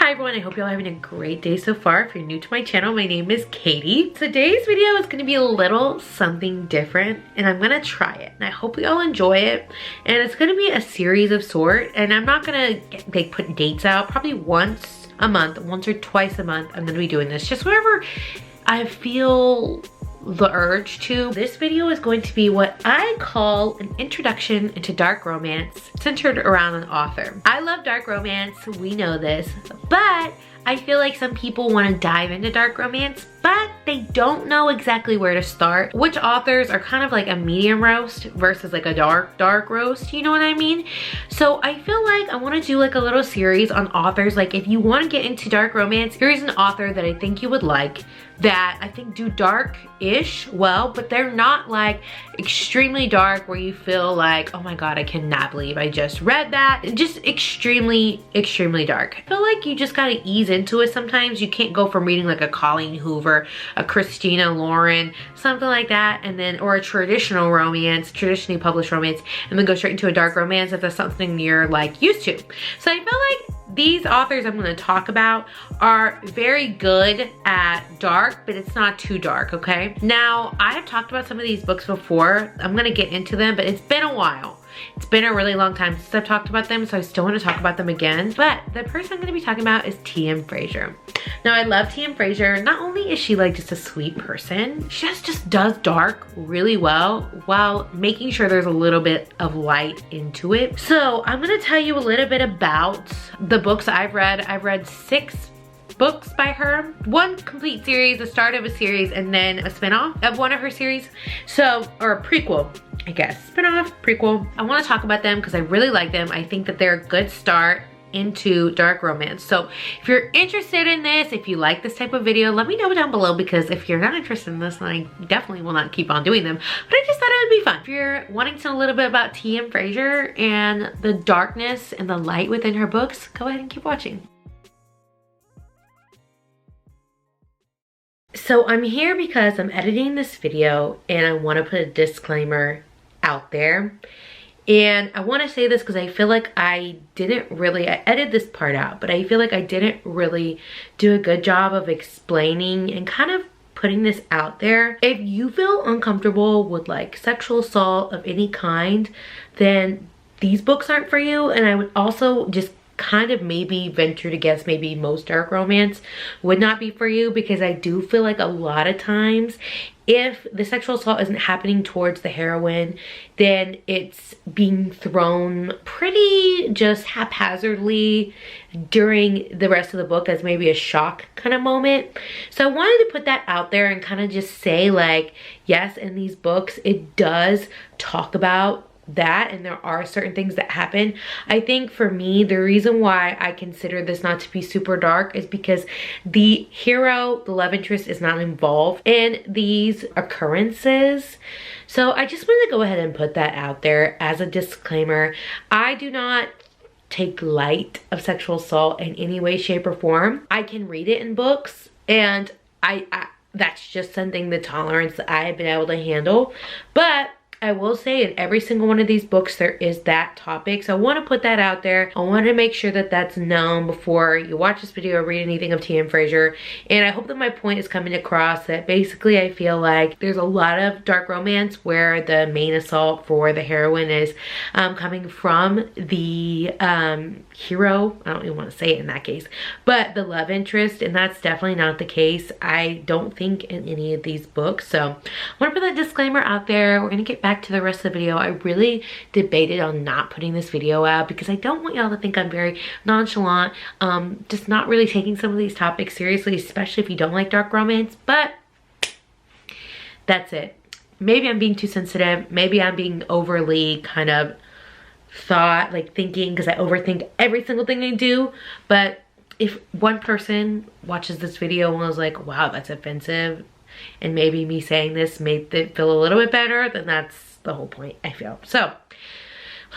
Hi everyone, I hope you're all having a great day so far. If you're new to my channel, my name is Katie. Today's video is going to be a little something different and I'm going to try it. And I hope you all enjoy it. And it's going to be a series of sort. And I'm not going to put dates out. Probably once a month, once or twice a month, I'm going to be doing this. Just wherever I feel the urge to. This video is going to be what I call an introduction into dark romance centered around an author. I love dark romance, we know this, but I feel like some people want to dive into dark romance, but they don't know exactly where to start. Which authors are kind of like a medium roast versus like a dark roast, you know what I mean? So I feel like I want to do like a little series on authors. Like if you want to get into dark romance, here's an author that I think you would like, that I think do dark-ish well, but they're not like extremely dark where you feel like, oh my god, I cannot believe I just read that. Just extremely dark. I feel like you just gotta ease into it sometimes. You can't go from reading like a Colleen Hoover, a Christina Lauren, something like that, and then, or a traditional romance, traditionally published romance, and then go straight into a dark romance if that's something you're like used to. So I feel like these authors I'm going to talk about are very good at dark, but it's not too dark, okay? Now, I have talked about some of these books before. I'm going to get into them, but it's been a while. It's been a really long time since I've talked about them, so I still want to talk about them again. But the person I'm going to be talking about is T.M. Frazier. Now, I love T.M. Frazier. Not only is she like just a sweet person, she just does dark really well while making sure there's a little bit of light into it. So I'm going to tell you a little bit about the books I've read. I've read 6 books by her, 1 complete series, the start of a series, and then a spin-off of one of her series. So, or a prequel, I guess. Spin-off, prequel. I want to talk about them because I really like them. I think that they're a good start into dark romance. So if you're interested in this, if you like this type of video, let me know down below, because if you're not interested in this, then I definitely will not keep on doing them. But I just thought it would be fun. If you're wanting to know a little bit about T.M. Frazier and the darkness and the light within her books, go ahead and keep watching. So I'm here because I'm editing this video and I want to put a disclaimer out there. And I want to say this because I feel like I edited this part out, but I feel like I didn't really do a good job of explaining and kind of putting this out there. If you feel uncomfortable with like sexual assault of any kind, then these books aren't for you. And I would also just kind of maybe venture to guess maybe most dark romance would not be for you, because I do feel like a lot of times if the sexual assault isn't happening towards the heroine, then it's being thrown pretty just haphazardly during the rest of the book as maybe a shock kind of moment. So I wanted to put that out there and kind of just say like, yes, in these books it does talk about that, and there are certain things that happen. I think for me, the reason why I consider this not to be super dark is because the hero, the love interest, is not involved in these occurrences. So I just wanted to go ahead and put that out there as a disclaimer. I do not take light of sexual assault in any way, shape, or form. I can read it in books, and I that's just something, the tolerance that I have been able to handle. But I will say in every single one of these books there is that topic, so I want to put that out there. I want to make sure that that's known before you watch this video or read anything of T.M. Frazier. And I hope that my point is coming across, that basically I feel like there's a lot of dark romance where the main assault for the heroine is coming from the hero. I don't even want to say it in that case, but the love interest, and that's definitely not the case, I don't think, in any of these books. So I want to put that disclaimer out there. We're gonna get back to the rest of the video. I really debated on not putting this video out because I don't want y'all to think I'm very nonchalant, just not really taking some of these topics seriously, especially if you don't like dark romance. But that's it. Maybe I'm being too sensitive. Maybe I'm being overly kind of thinking, because I overthink every single thing I do. But if one person watches this video and was like, wow, that's offensive, and maybe me saying this made it feel a little bit better, then that's the whole point, I feel. So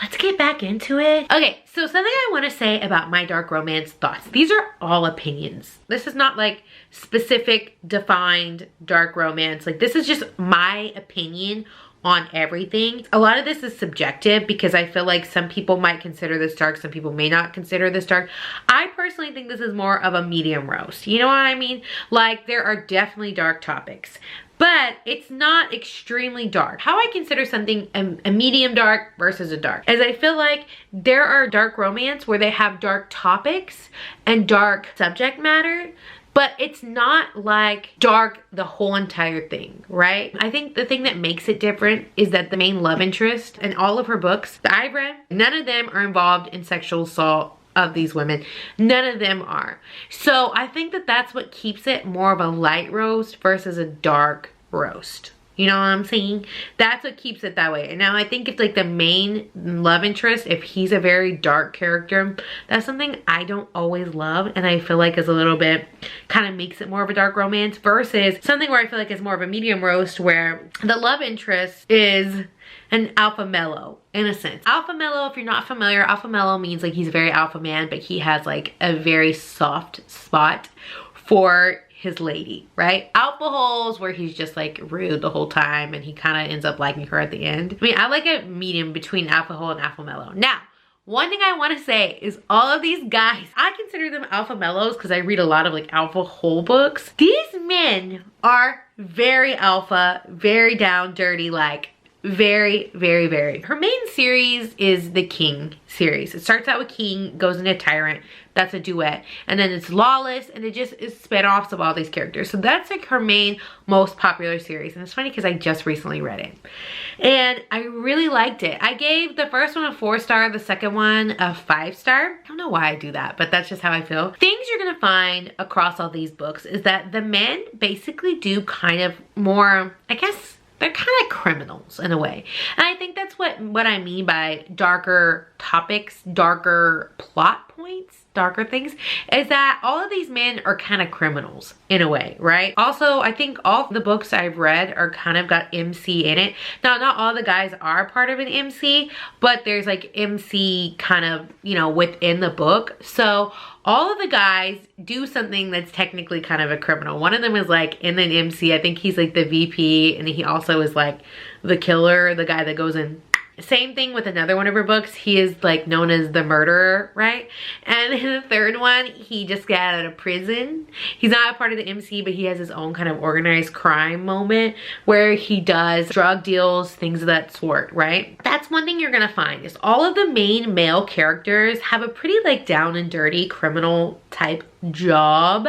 let's get back into it. Okay, so something I want to say about my dark romance thoughts. These are all opinions. This is not like specific defined dark romance. Like, this is just my opinion on everything. A lot of this is subjective because I feel like some people might consider this dark, some people may not consider this dark. I personally think this is more of a medium roast. You know what I mean? Like, there are definitely dark topics, but it's not extremely dark. How I consider something a medium dark versus a dark is I feel like there are dark romance where they have dark topics and dark subject matter, but it's not like dark the whole entire thing, right? I think the thing that makes it different is that the main love interest in all of her books that I've read, none of them are involved in sexual assault of these women. None of them are. So I think that that's what keeps it more of a light roast versus a dark roast. You know what I'm saying? That's what keeps it that way. And now I think it's like the main love interest, if he's a very dark character, that's something I don't always love, and I feel like is a little bit, kind of makes it more of a dark romance, versus something where I feel like it's more of a medium roast where the love interest is an alpha mellow in a sense. Alpha mellow, if you're not familiar, alpha mellow means like he's a very alpha man, but he has like a very soft spot for his lady, right? Alpha holes where he's just like rude the whole time and he kind of ends up liking her at the end. I mean, I like a medium between alpha hole and alpha mellow. Now, one thing I want to say is all of these guys, I consider them alpha mellows because I read a lot of like alpha hole books. These men are very alpha, very down dirty, like very, very, very. Her main series is the King series. It starts out with King, goes into Tyrant. That's a duet. And then it's Lawless, and it just is spin-offs of all these characters. So that's like her main, most popular series. And it's funny because I just recently read it. And I really liked it. I gave the first one a 4-star, the second one a 5-star. I don't know why I do that, but that's just how I feel. Things you're gonna find across all these books is that the men basically do kind of more, I guess, they're kind of criminals in a way. And I think that's what I mean by darker topics, darker plot points, darker things, is that all of these men are kind of criminals in a way, right? Also, I think all the books I've read are kind of got MC in it. Now, not all the guys are part of an MC, but there's like MC kind of, you know, within the book. So all of the guys do something that's technically kind of a criminal. One of them is like in an MC, I think he's like the VP, and he also is like the killer, the guy that goes in. Same thing with another one of her books. He is like known as the murderer, right? And in the third one, he just got out of prison. He's not a part of the MC, but he has his own kind of organized crime moment where he does drug deals, things of that sort, right? That's one thing you're gonna find is all of the main male characters have a pretty like down and dirty criminal type job.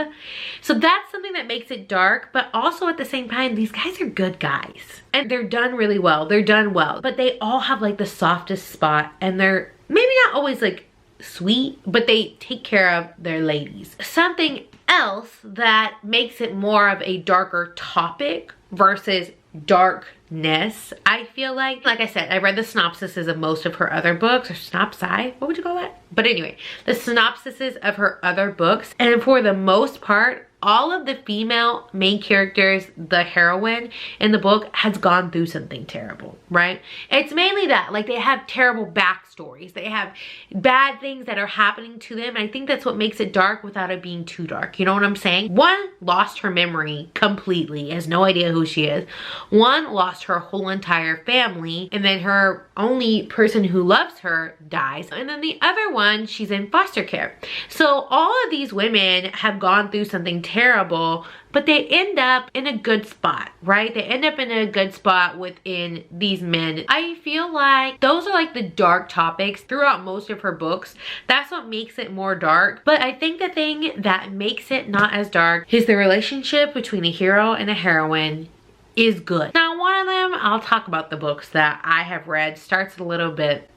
So that's something that makes it dark, but also at the same time, these guys are good guys. And they're done really well. They're done well. But they all have like the softest spot, and they're maybe not always like sweet, but they take care of their ladies. Something else that makes it more of a darker topic versus darkness, I feel like I said, I read the synopsises of most of her other books, or synopsi, what would you call that? But anyway, the synopsises of her other books, and for the most part, all of the female main characters, the heroine in the book, has gone through something terrible, right? It's mainly that, like, they have terrible backstories. They have bad things that are happening to them. And I think that's what makes it dark without it being too dark. You know what I'm saying? One lost her memory completely, has no idea who she is. One lost her whole entire family, and then her only person who loves her dies. And then the other one, she's in foster care. So all of these women have gone through something terrible, but they end up in a good spot, right? They end up in a good spot within these men. I feel like those are like the dark topics throughout most of her books. That's what makes it more dark. But I think the thing that makes it not as dark is the relationship between a hero and a heroine is good. Now, one of them, I'll talk about the books that I have read, starts a little bit,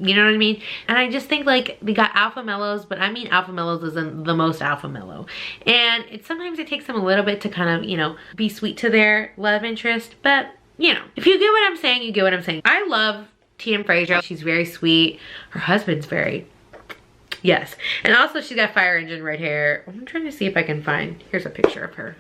you know what I mean? And I just think like we got alpha mellows, but I mean alpha mellows isn't the most alpha mellow. And sometimes it takes them a little bit to kind of, you know, be sweet to their love interest. But, you know, if you get what I'm saying, you get what I'm saying. I love T.M. Frazier. She's very sweet. Her husband's very, yes. And also she's got fire engine red hair. I'm trying to see if I can find, here's a picture of her.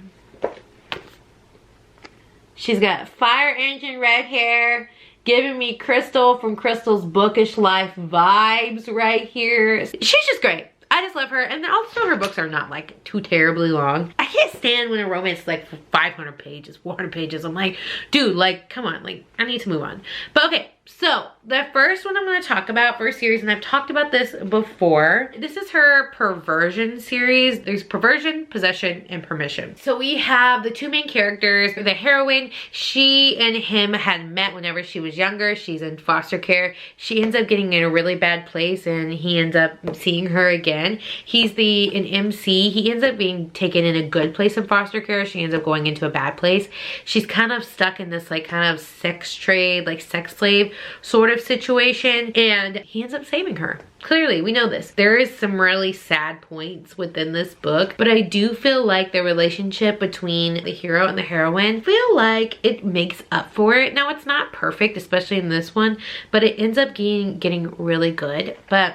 She's got fire engine red hair, giving me Crystal from Crystal's Bookish Life vibes right here. She's just great. I I just love her, and then also her books are not like too terribly long. I can't stand when a romance is like 500 pages, 400 pages. I'm like, dude, like, come on, like, I need to move on. But okay, so the first one I'm going to talk about, first series, and I've talked about this before. This is her Perversion series. There's Perversion, Possession, and Permission. So we have the two main characters. The heroine, she and him had met whenever she was younger. She's in foster care. She ends up getting in a really bad place, and he ends up seeing her again. He's an MC. He ends up being taken in a good place in foster care. She ends up going into a bad place. She's kind of stuck in this like kind of sex trade, like sex slave sort of situation, and he ends up saving her. Clearly, we know this. There is some really sad points within this book, but I do feel like the relationship between the hero and the heroine, I feel like it makes up for it. Now, it's not perfect, especially in this one, but it ends up getting really good. But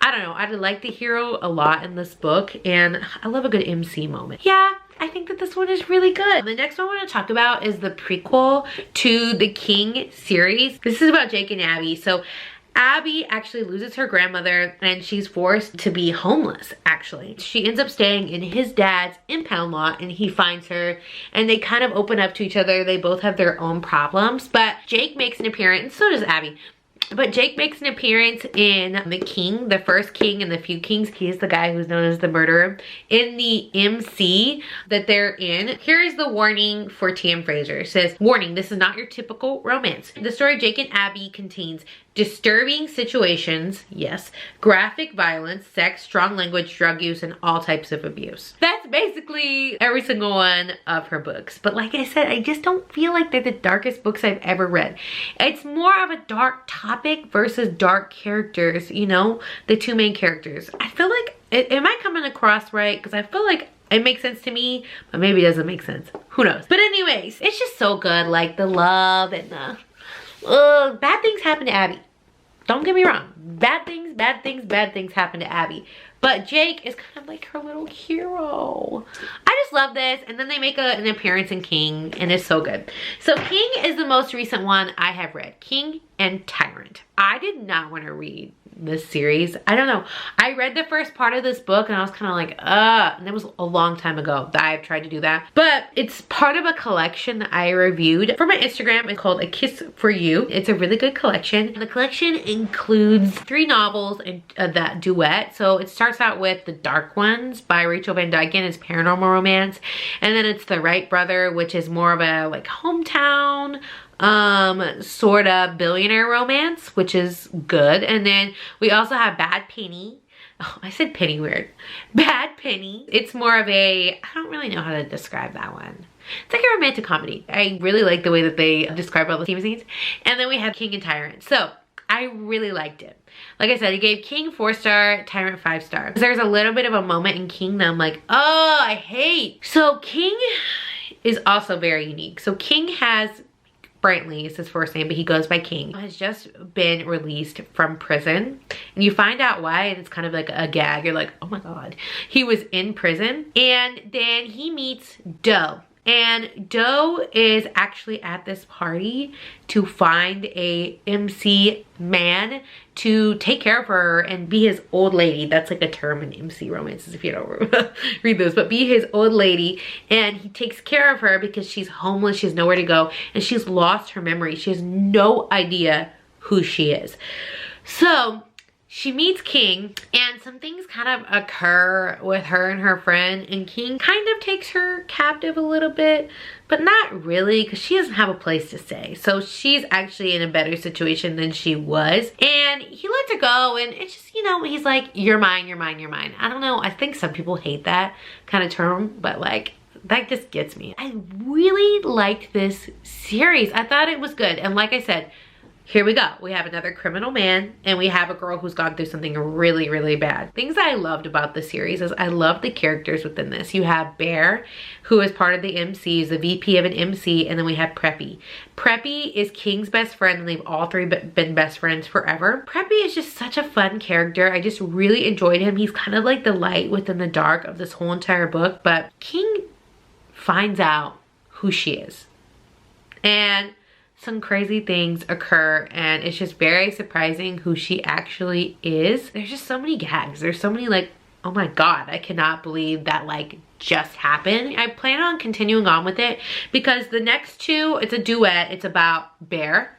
I don't know, I like the hero a lot in this book, and I love a good MC moment. Yeah, I think that this one is really good. The next one I want to talk about is the prequel to the King series. This is about Jake and Abby. So Abby actually loses her grandmother, and she's forced to be homeless, actually. She ends up staying in his dad's impound lot, and he finds her, and they kind of open up to each other. They both have their own problems, but Jake makes an appearance, and so does Abby. But Jake makes an appearance in The King, the first King and the Few Kings. He's the guy who's known as the murderer. In the MC that they're in, here is the warning for T.M. Frazier. It says, warning, this is not your typical romance. The story of Jake and Abby contains disturbing situations, yes, graphic violence, sex, strong language, drug use, and all types of abuse. That's basically every single one of her books. But like I said, I just don't feel like they're the darkest books I've ever read. It's more of a dark topic versus dark characters, you know, the two main characters. I feel like it might come across right, because I feel like it makes sense to me, but maybe it doesn't make sense. Who knows? But anyways, it's just so good. Like the love and the bad things happen to Abby. Don't get me wrong. Bad things happen to Abby. But Jake is kind of like her little hero. I just love this. And then they make an appearance in King, and it's so good. So King is the most recent one I have read. King and Tyrant. I did not want to read this series. I don't know. I read the first part of this book, and I was kind of like, and it was a long time ago that I've tried to do that. But it's part of a collection that I reviewed for my Instagram. It's called A Kiss for You. It's a really good collection. The collection includes 3 novels and that Duet. So it starts out with The Dark Ones by Rachel Van Dyken. It's paranormal romance. And then it's The Wright Brother, which is more of a like hometown sort of billionaire romance, which is good. And then we also have Bad Penny. Oh, I said penny weird. Bad Penny. It's more of a, I don't really know how to describe that one. It's like a romantic comedy. I really like the way that they describe all the theme scenes. And then we have King and Tyrant. So I really liked it. Like I said, I gave King 4-star, Tyrant 5-star. There's a little bit of a moment in King that I'm like, oh, I hate. So King is also very unique. So King has, Brantley is his first name, but he goes by King, has just been released from prison. And you find out why, and it's kind of like a gag. You're like, oh my God. He was in prison, and then he meets Doe. And Doe is actually at this party to find a MC man to take care of her and be his old lady. That's like a term in MC romances if you don't read those, but be his old lady. And he takes care of her because she's homeless, she has nowhere to go, and she's lost her memory. She has no idea who she is. So she meets King, and some things kind of occur with her and her friend, and King kind of takes her captive a little bit, but not really, because she doesn't have a place to stay. So she's actually in a better situation than she was, and he lets her go, and it's just, you know, he's like, you're mine, you're mine, you're mine. I don't know, I think some people hate that kind of term, but like, that just gets me. I really liked this series. I thought it was good, and like I said, here we go. We have another criminal man, and we have a girl who's gone through something really, really bad. Things that I loved about the series is I love the characters within this. You have Bear, who is part of the MC, is the VP of an MC, and then we have Preppy. Preppy is King's best friend, and they've all 3 been best friends forever. Preppy is just such a fun character. I just really enjoyed him. He's kind of like the light within the dark of this whole entire book, but King finds out who she is. And some crazy things occur, and it's just very surprising who she actually is. There's just so many gags. There's so many like oh my God, I cannot believe that like just happened. I plan on continuing on with it because the next two, it's a duet. It's about Bear.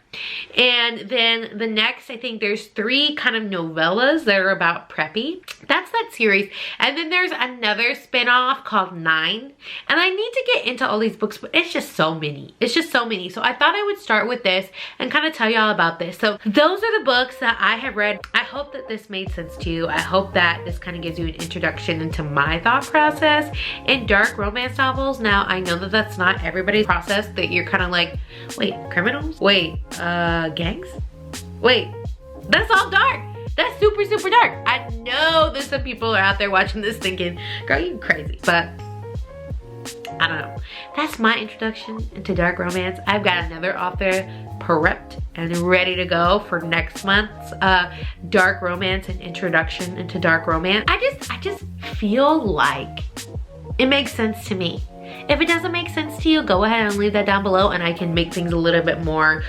And then the next, I think there's 3 kind of novellas that are about Preppy. That's that series. And then there's another spinoff called 9. And I need to get into all these books, but it's just so many. It's just so many. So I thought I would start with this and kind of tell y'all about this. So those are the books that I have read. I hope that this made sense to you. I hope that this kind of gives you an introduction into my thought process in dark romance novels. Now, I know that that's not everybody's process, that you're kind of like, wait, criminals? Wait, gangs? Wait, that's all dark. That's super, super dark. I know that some people are out there watching this thinking, girl, you crazy. But I don't know. That's my introduction into dark romance. I've got another author prepped and ready to go for next month's dark romance and introduction into dark romance. I just feel like it makes sense to me. If it doesn't make sense to you, go ahead and leave that down below and I can make things a little bit more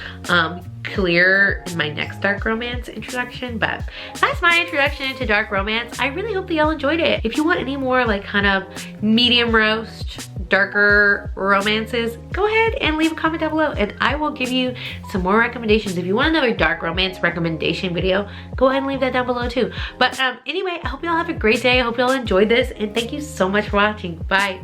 clear in my next dark romance introduction. But that's my introduction into dark romance. I really hope that y'all enjoyed it. If you want any more like kind of medium roast, darker romances, go ahead and leave a comment down below and I will give you some more recommendations. If you want another dark romance recommendation video, go ahead and leave that down below too. But anyway, I hope y'all have a great day. I hope y'all enjoyed this and thank you so much for watching. Bye.